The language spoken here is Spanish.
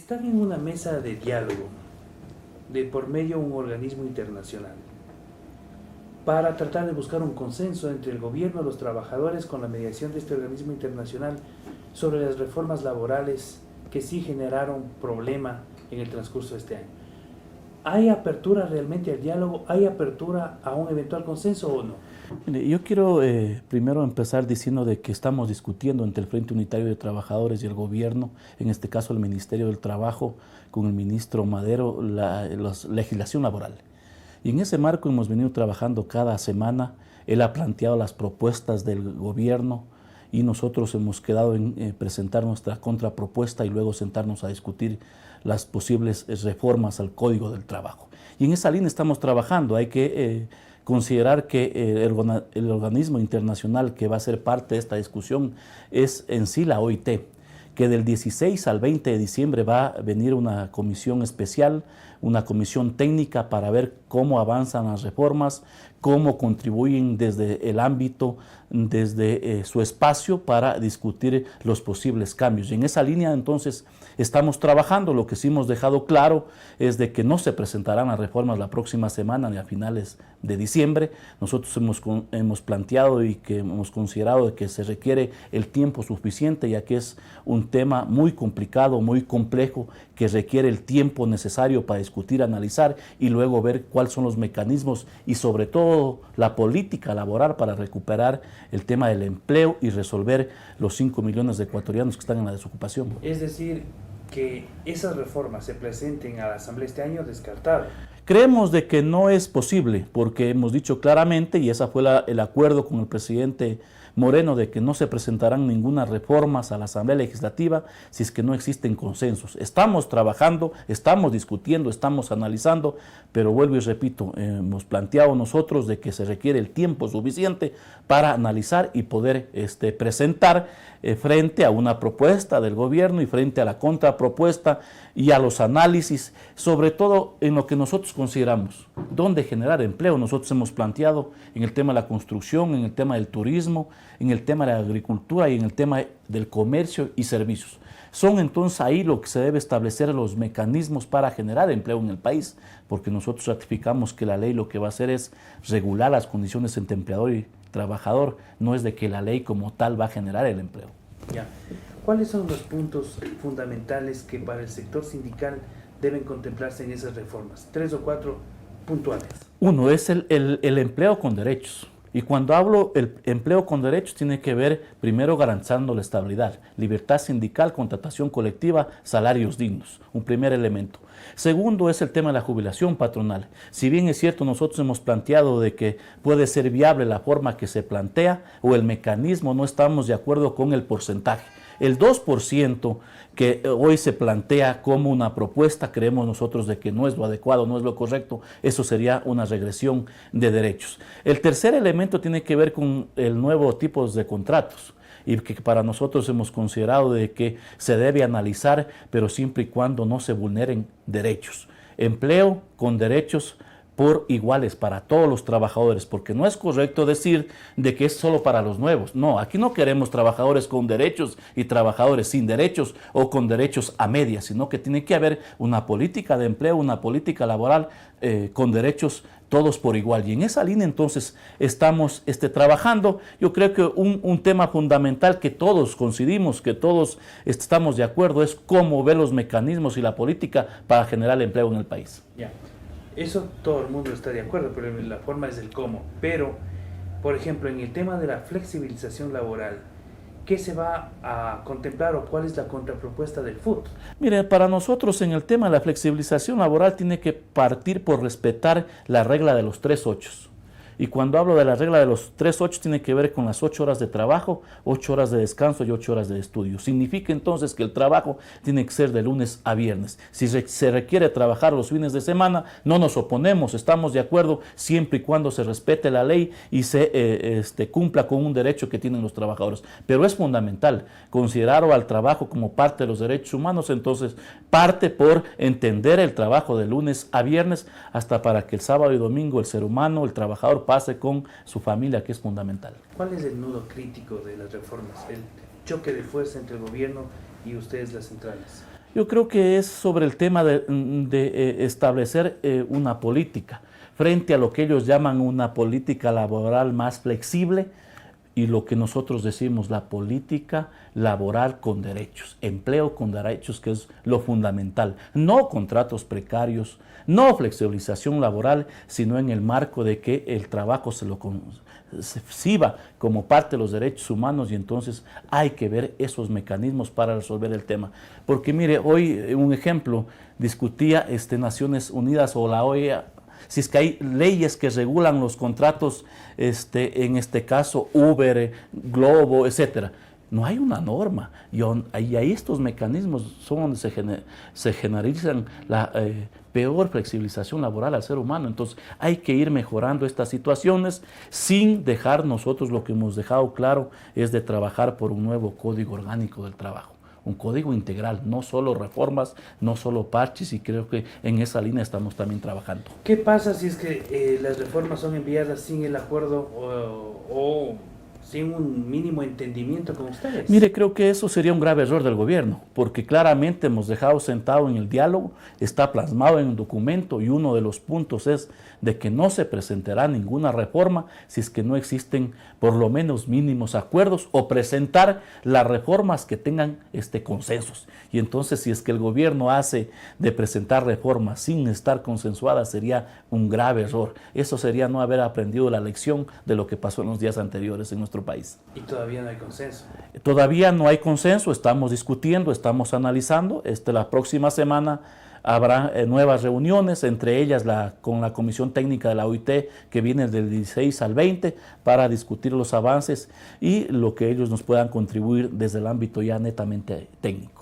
Están en una mesa de diálogo de por medio de un organismo internacional para tratar de buscar un consenso entre el gobierno y los trabajadores con la mediación de este organismo internacional sobre las reformas laborales que sí generaron problema en el transcurso de este año. ¿Hay apertura realmente al diálogo? ¿Hay apertura a un eventual consenso o no? Mire, yo quiero primero empezar diciendo de que estamos discutiendo entre el Frente Unitario de Trabajadores y el gobierno, en este caso el Ministerio del Trabajo, con el ministro Madero, la legislación laboral. Y en ese marco hemos venido trabajando cada semana. Él ha planteado las propuestas del gobierno y nosotros hemos quedado en presentar nuestra contrapropuesta y luego sentarnos a discutir las posibles reformas al Código del Trabajo. Y en esa línea estamos trabajando. Hay que considerar que el organismo internacional que va a ser parte de esta discusión es en sí la OIT, que del 16 al 20 de diciembre va a venir una comisión especial, una comisión técnica para ver cómo avanzan las reformas, cómo contribuyen desde el ámbito, desde su espacio para discutir los posibles cambios. Y en esa línea entonces estamos trabajando. Lo que sí hemos dejado claro es de que no se presentarán las reformas la próxima semana ni a finales de diciembre. Nosotros hemos planteado y que hemos considerado de que se requiere el tiempo suficiente, ya que es un tema muy complicado, muy complejo, que requiere el tiempo necesario para discutir, analizar y luego ver cuáles son los mecanismos y sobre todo la política laboral para recuperar el tema del empleo y resolver los 5 millones de ecuatorianos que están en la desocupación. Es decir, que esas reformas se presenten a la Asamblea este año, descartado. Creemos de que no es posible, porque hemos dicho claramente, y ese fue el acuerdo con el presidente Moreno, de que no se presentarán ninguna reformas a la Asamblea Legislativa si es que no existen consensos. Estamos trabajando, estamos discutiendo, estamos analizando, pero vuelvo y repito, hemos planteado nosotros de que se requiere el tiempo suficiente para analizar y poder presentar frente a una propuesta del gobierno y frente a la contrapropuesta y a los análisis, sobre todo en lo que nosotros consideramos, dónde generar empleo. Nosotros hemos planteado en el tema de la construcción, en el tema del turismo, en el tema de la agricultura y en el tema del comercio y servicios. Son entonces ahí lo que se debe establecer los mecanismos para generar empleo en el país, porque nosotros ratificamos que la ley lo que va a hacer es regular las condiciones entre empleador y trabajador, no es de que la ley como tal va a generar el empleo. Ya. ¿Cuáles son los puntos fundamentales que para el sector sindical deben contemplarse en esas reformas? 3 o 4 puntuales. Uno es el empleo con derechos. Y cuando hablo el empleo con derechos tiene que ver primero garantizando la estabilidad, libertad sindical, contratación colectiva, salarios dignos, un primer elemento. Segundo es el tema de la jubilación patronal. Si bien es cierto, nosotros hemos planteado de que puede ser viable la forma que se plantea o el mecanismo, no estamos de acuerdo con el porcentaje. El 2% que hoy se plantea como una propuesta, creemos nosotros de que no es lo adecuado, no es lo correcto, eso sería una regresión de derechos. El tercer elemento tiene que ver con el nuevo tipo de contratos y que para nosotros hemos considerado de que se debe analizar, pero siempre y cuando no se vulneren derechos. Empleo con derechos por iguales para todos los trabajadores, porque no es correcto decir de que es solo para los nuevos. No, aquí no queremos trabajadores con derechos y trabajadores sin derechos o con derechos a medias, sino que tiene que haber una política de empleo, una política laboral con derechos todos por igual. Y en esa línea entonces estamos trabajando. Yo creo que un tema fundamental que todos coincidimos, que todos estamos de acuerdo, es cómo ver los mecanismos y la política para generar empleo en el país. Ya. Eso todo el mundo está de acuerdo, pero la forma es el cómo. Pero, por ejemplo, en el tema de la flexibilización laboral, ¿qué se va a contemplar o cuál es la contrapropuesta del FUT? Mire, para nosotros en el tema de la flexibilización laboral tiene que partir por respetar la regla de los 3/8. Y cuando hablo de la regla de los 3/8 tiene que ver con las 8 horas de trabajo, 8 horas de descanso y 8 horas de estudio. Significa entonces que el trabajo tiene que ser de lunes a viernes. Si se requiere trabajar los fines de semana, no nos oponemos, estamos de acuerdo siempre y cuando se respete la ley y se cumpla con un derecho que tienen los trabajadores. Pero es fundamental considerar al trabajo como parte de los derechos humanos, entonces parte por entender el trabajo de lunes a viernes hasta para que el sábado y domingo el ser humano, el trabajador, pase con su familia, que es fundamental. ¿Cuál es el nudo crítico de las reformas? El choque de fuerza entre el gobierno y ustedes, las centrales. Yo creo que es sobre el tema de, establecer una política frente a lo que ellos llaman una política laboral más flexible y lo que nosotros decimos la política laboral con derechos, empleo con derechos, que es lo fundamental. No contratos precarios, no flexibilización laboral, sino en el marco de que el trabajo se sirva como parte de los derechos humanos, y entonces hay que ver esos mecanismos para resolver el tema. Porque mire, hoy un ejemplo, discutía Naciones Unidas o la OEA, si es que hay leyes que regulan los contratos, en este caso Uber, Globo, etcétera. No hay una norma y ahí estos mecanismos son donde se generalizan la peor flexibilización laboral al ser humano. Entonces hay que ir mejorando estas situaciones sin dejar nosotros, lo que hemos dejado claro es de trabajar por un nuevo código orgánico del trabajo. Un código integral, no solo reformas, no solo parches, y creo que en esa línea estamos también trabajando. ¿Qué pasa si es que las reformas son enviadas sin el acuerdo o sin un mínimo entendimiento con ustedes? Mire, creo que eso sería un grave error del gobierno, porque claramente hemos dejado sentado en el diálogo, está plasmado en un documento, y uno de los puntos es de que no se presentará ninguna reforma si es que no existen por lo menos mínimos acuerdos, o presentar las reformas que tengan consensos. Y entonces, si es que el gobierno hace de presentar reformas sin estar consensuadas, sería un grave error. Eso sería no haber aprendido la lección de lo que pasó en los días anteriores en nuestro país. Y todavía no hay consenso. Todavía no hay consenso, estamos discutiendo, estamos analizando. La próxima semana habrá nuevas reuniones, entre ellas con la Comisión Técnica de la OIT, que viene del 16 al 20, para discutir los avances y lo que ellos nos puedan contribuir desde el ámbito ya netamente técnico.